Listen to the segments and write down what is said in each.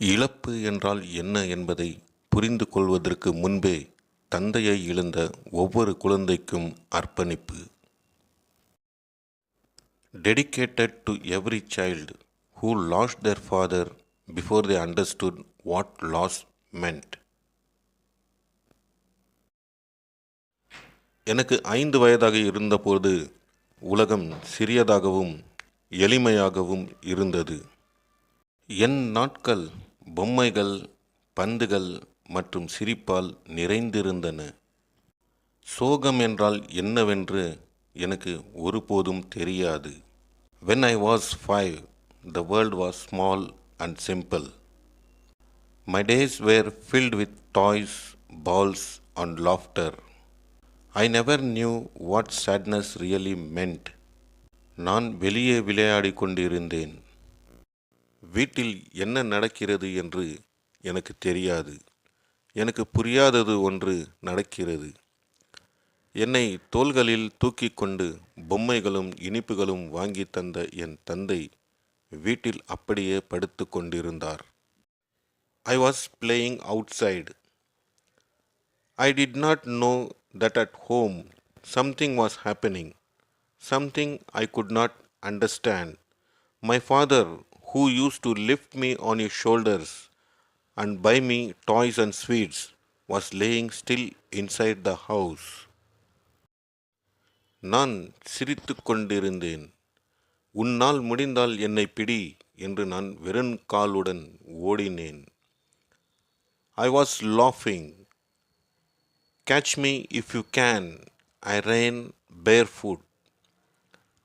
இழப்பு என்றால் என்ன என்பதை புரிந்து கொள்வதற்கு முன்பே தந்தையை இழந்த ஒவ்வொரு குழந்தைக்கும் அர்ப்பணிப்பு. Dedicated to every child who lost their father before they understood what loss meant. எனக்கு 5 வயதாக இருந்தபோது உலகம் சிறியதாகவும் எளிமையாகவும் இருந்தது. என் நாட்கள் பொம்மைகள், பந்துகள் மற்றும் சிரிப்பால் நிறைந்திருந்தன. சோகம் என்றால் என்னவென்று எனக்கு ஒருபோதும் தெரியாது. When I was 5, the world was small and simple. My days were filled with toys, balls, and laughter. I never knew what sadness really meant. நான் வெளியே விளையாடிக் கொண்டிருந்தேன். வீட்டில் என்ன நடக்கிறது என்று எனக்கு தெரியாது. எனக்கு புரியாதது ஒன்று நடக்கிறது. என்னை தோள்களில் தூக்கிக் கொண்டு பொம்மைகளும் இனிப்புகளும் வாங்கி தந்த என் தந்தை வீட்டில் அப்படியே படுத்து கொண்டிருந்தார். I was playing outside. I did not know that at home something was happening, something I could not understand. My father, who used to lift me on his shoulders and buy me toys and sweets, was laying still inside the house. நான் சிரித்து கொண்டிருந்தேன். உன்னால் முடிந்தால் என்னை பிடி என்று நான் வெறுங்காலுடன் ஓடினேன். I was laughing. Catch me if you can. I ran barefoot.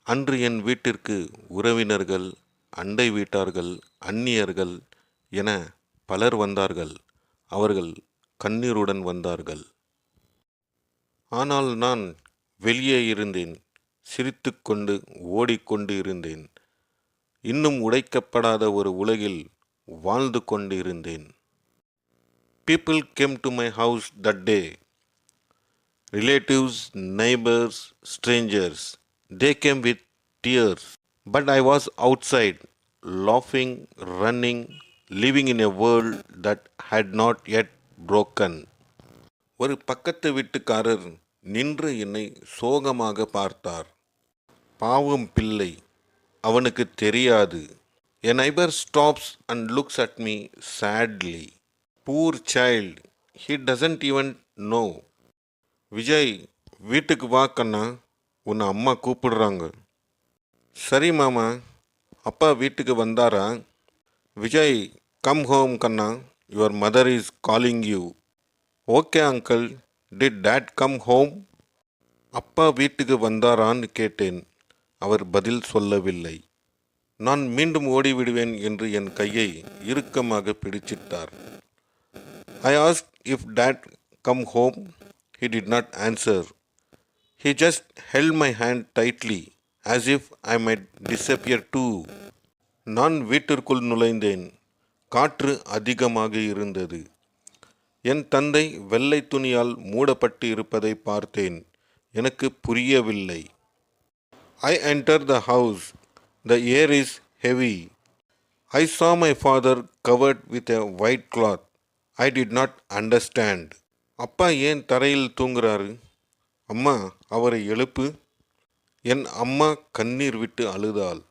அன்று என் வீட்டிற்கு உறவினர்கள், அண்டை வீட்டார்கள், அந்நியர்கள் என பலர் வந்தார்கள். அவர்கள் கண்ணீருடன் வந்தார்கள். ஆனால் நான் வெளியே இருந்தேன். சிரித்துக்கொண்டு ஓடிக்கொண்டு இருந்தேன். இன்னும் உடைக்கப்படாத ஒரு உலகில் வாழ்ந்து கொண்டு இருந்தேன். People came to my house that day. Relatives, neighbors, strangers. They came with tears. But I was outside, laughing, running, living in a world that had not yet broken. ஒரு பக்கத்து வீட்டுக்காரர் நின்று என்னை சோகமாக பார்த்தார். பாவம் பிள்ளை, அவனுக்கு தெரியாது. A neighbor stops and looks at me sadly. Poor child, he doesn't even know. Vijay, வீட்டுக்கு வா கண்ணா, உன்னை அம்மா கூப்பிடுறாங்க. சரி மாமா, அப்பா வீட்டுக்கு வந்தாரா? விஜய், கம் ஹோம் கண்ணா, your mother is calling you. Okay uncle, did dad come home? அப்பா வீட்டுக்கு வந்தாரான்னு கேட்டேன். அவர் பதில் சொல்லவில்லை. நான் மீண்டும் ஓடிவிடுவேன் என்று என் கையை இறுக்கமாக பிடிச்சிட்டார். I asked if dad come home. He did not answer. He just held my hand tightly as if I might disappear too. நான் வீட்டிற்குள் நுழைந்தேன். காற்று அதிகமாக இருந்தது. என் தந்தை வெள்ளை துணியால் மூடப்பட்டு இருப்பதை பார்த்தேன். எனக்கு புரியவில்லை. I entered the house. The air is heavy. I saw my father covered with a white cloth. I did not understand. அப்பா ஏன் தரையில் தூங்குறாரு? அம்மா, அவரை எழுப்பு. என் அம்மா கண்ணீர் விட்டு அழுதாள்.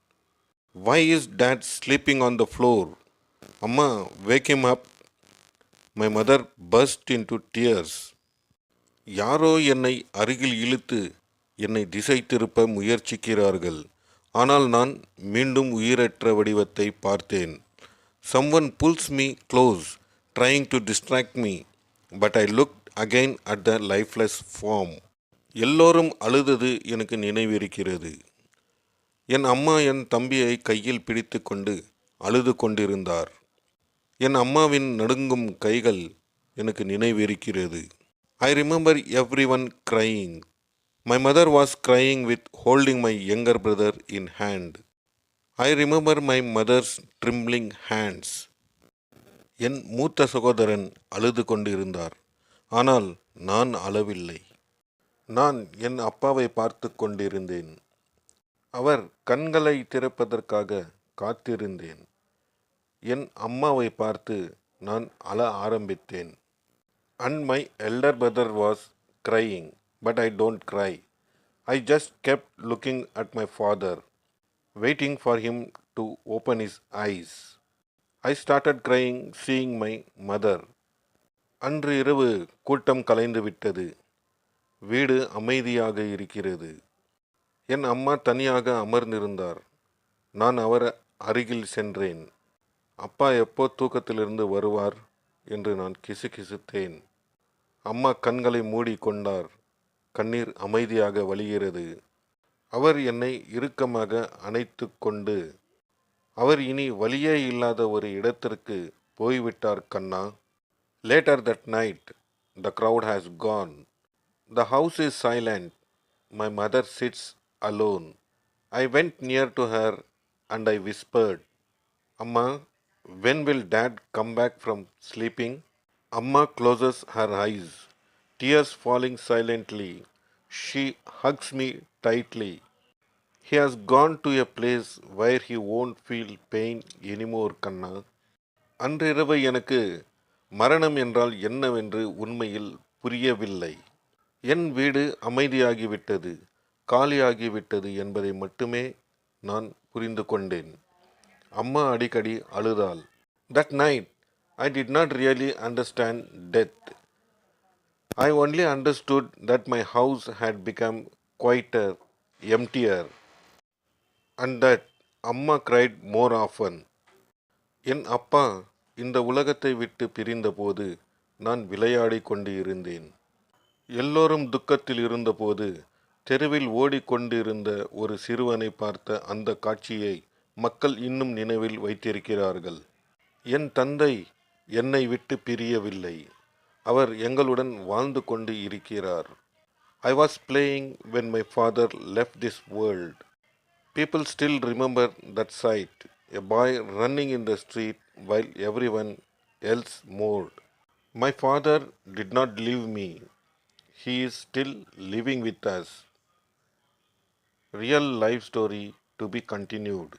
Why is dad sleeping on the floor? அம்மா, wake him up. My mother burst into tears. யாரோ என்னை அருகில் இழுத்து என்னை திசை திருப்ப முயற்சிக்கிறார்கள். ஆனால் நான் மீண்டும் உயிரற்ற வடிவத்தை பார்த்தேன். Someone pulls me close, trying to distract me, but I looked again at the lifeless form. எல்லோரும் அழுதது எனக்கு நினைவிருக்கிறது. என் அம்மா என் தம்பியை கையில் பிடித்து கொண்டு அழுது கொண்டிருந்தார். என் அம்மாவின் நடுங்கும் கைகள் எனக்கு நினைவிருக்கிறது. I remember everyone crying. My mother was crying with holding my younger brother in hand. I remember my mother's trembling hands. என் மூத்த சகோதரன் அழுது கொண்டிருந்தார். ஆனால் நான் அழவில்லை. நான் என் அப்பாவை பார்த்து கொண்டிருந்தேன். அவர் கண்களை திறப்பதற்காக காத்திருந்தேன். என் அம்மாவை பார்த்து நான் அழ ஆரம்பித்தேன். And my elder brother was crying, but I don't cry. I just kept looking at my father, waiting for him to open his eyes. I started crying seeing my mother. அன்று இரவு கூட்டம் கலைந்து விட்டது. வீடு அமைதியாக இருக்கிறது. என் அம்மா தனியாக அமர்ந்திருந்தார். நான் அவர் அருகில் சென்றேன். அப்பா எப்போ தூக்கத்திலிருந்து வருவார் என்று நான் கிசுகிசுத்தேன். அம்மா கண்களை மூடி கொண்டார். கண்ணீர் அமைதியாக வழிகிறது. அவர் என்னை இறுக்கமாக அணைத்து கொண்டு, அவர் இனி வழியே இல்லாத ஒரு இடத்திற்கு போய்விட்டார் கண்ணா. Later that night, the crowd has gone. The house is silent. My mother sits alone. I went near to her and I whispered, Amma, when will dad come back from sleeping? Amma closes her eyes, tears falling silently. She hugs me tightly. He has gone to a place where he won't feel pain anymore, Kanna. அன்றிரவு எனக்கு மரணம் என்றால் என்னவென்று உண்மையில் புரியவில்லை. என் வீடு அமைதியாகிவிட்டது, காலியாகிவிட்டது என்பதை மட்டுமே நான் புரிந்து கொண்டேன். அம்மா அடிக்கடி அழுதாள். That night, I did not really understand death. I only understood that my house had become quieter, emptier, and that Amma cried more often. என் அப்பா இந்த உலகத்தை விட்டு பிரிந்தபோது நான் விளையாடிக் கொண்டு இருந்தேன். எல்லோரும் துக்கத்தில் இருந்தபோது தெருவில் ஓடிக்கொண்டிருந்த ஒரு சிறுவனை பார்த்த அந்த காட்சியை மக்கள் இன்னும் நினைவில் வைத்திருக்கிறார்கள். என் தந்தை என்னை விட்டு பிரியவில்லை. அவர் எங்களுடன் வாழ்ந்து கொண்டு இருக்கிறார். I was playing when my father left this world. People still remember that sight, a boy running in the street while everyone else mourned. My father did not leave me. He is still living with us. Real life story to be continued.